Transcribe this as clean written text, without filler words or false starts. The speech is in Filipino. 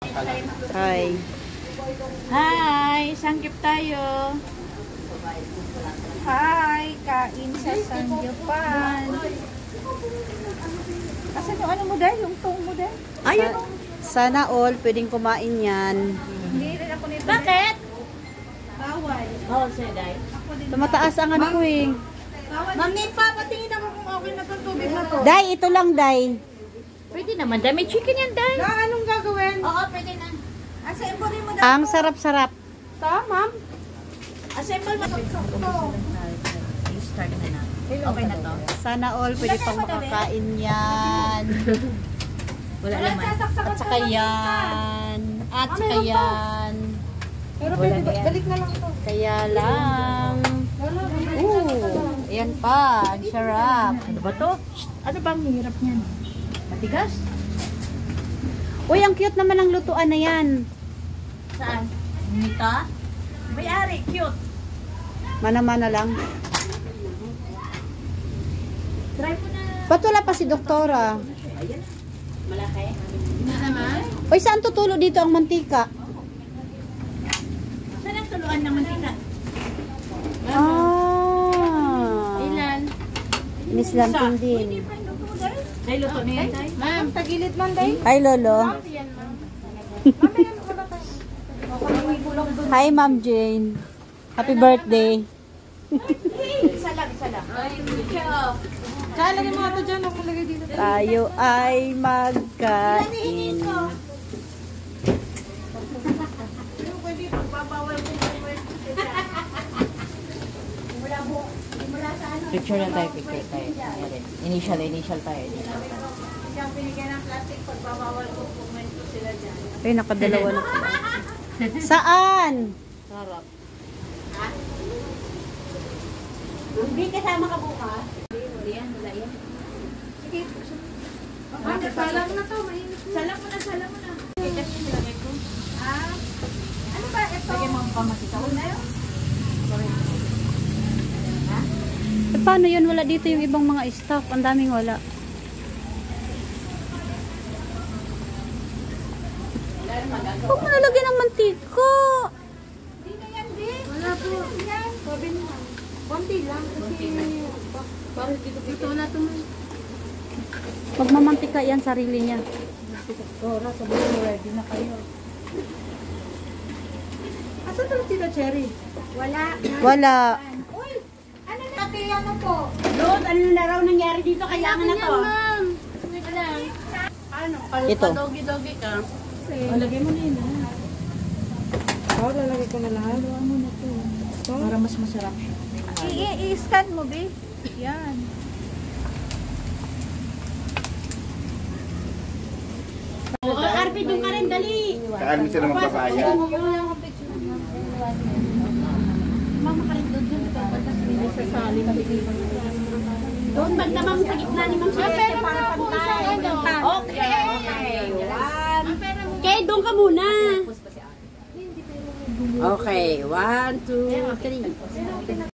Hi. Hi! Sanggip tayo. Hi! Kain sa sanggipan. Asan yung ano mo dahil? Yung tong mo dahil? Ayun. Sana all pwedeng kumain yan. Hindi rin ako nito. Bakit? Bawal. Bawal sa'yo, Day. Tumataas ang ano ko eh. Ma'am Nipa, patingin ako kung okay na itong tubig na to. Day, ito lang, Day. Pwede naman, Day. May chicken yan, Day. Anong gagawin? Oo, pwede na. Assemble mo Ang sarap-sarap. ta, ma'am. Assemble mo. Start na na. Okay na to. Sana all pwede pang makakain yan. Wala naman. At saka yan. At saka yan. Pero pwede, balik na lang to. Kaya lang. Ayan pa. Ang sarap. Ano ba to? Ano bang hirap niyan? Matigas? Uy, ang cute naman ang lutuan na yan. Saan? Nita? May-ari, cute. Mana-mana lang. Try mo na. Ba't wala pa si doktora? Malaki? Uy, saan tutulo dito ang mantika? Saan ang tuluan ng mantika? Ilan? Inislantin din. Day, luto na yan, Day. Ma'am, tagilid man dahil. Hi, Lolo. Hi, Ma'am Jane. Happy birthday. Isa lang, isa lang. Kaya lagay mo ito dyan. Ako lagay dito. Tayo ay magkain. Picture na tayo, picture tayo. Initial tayo. Ay, nakadalawa na pala. Saan? Sarap. Hindi kasama ka bukas. Wala yan. Sige. Salang na to. Mainit mo. Salam mo na. Kasi nilagay ko. Ano ba ito? Lagay mo ang pamatita. Una yun? Eh, paano yun? Wala dito yung ibang mga staff. Ang daming wala. Huwag mo nalagyan ng mantika. Hindi na yan, di. Wala po. Yan. Sabi mo. Konti lang. Kasi parang dito na ito. Magmamantika yan sarili niya. Dora, sabi mo ready na kayo. Asan ito Tita Cherry? Wala. Wala. Uy! Ano na? Pati ano po? Lord, ano na raw nangyari dito? Kailangan na to. Ma'am. Wala. Ano? Ito. Dogi-dogi ka. Lagay mo na yun. Oo, lalagay ko na lahat. Mo na to. Para mas masarap siya. I-scan mo, be. Yan. Oo, Arby, doon ka rin, dali. Saan mo sila magpapaya? Mama ka rin doon. Doon, magdamang sa gitna ni Ma'am Sete para pantay. Okay. Okay, doon ka muna. Okay, 1, 2, 3.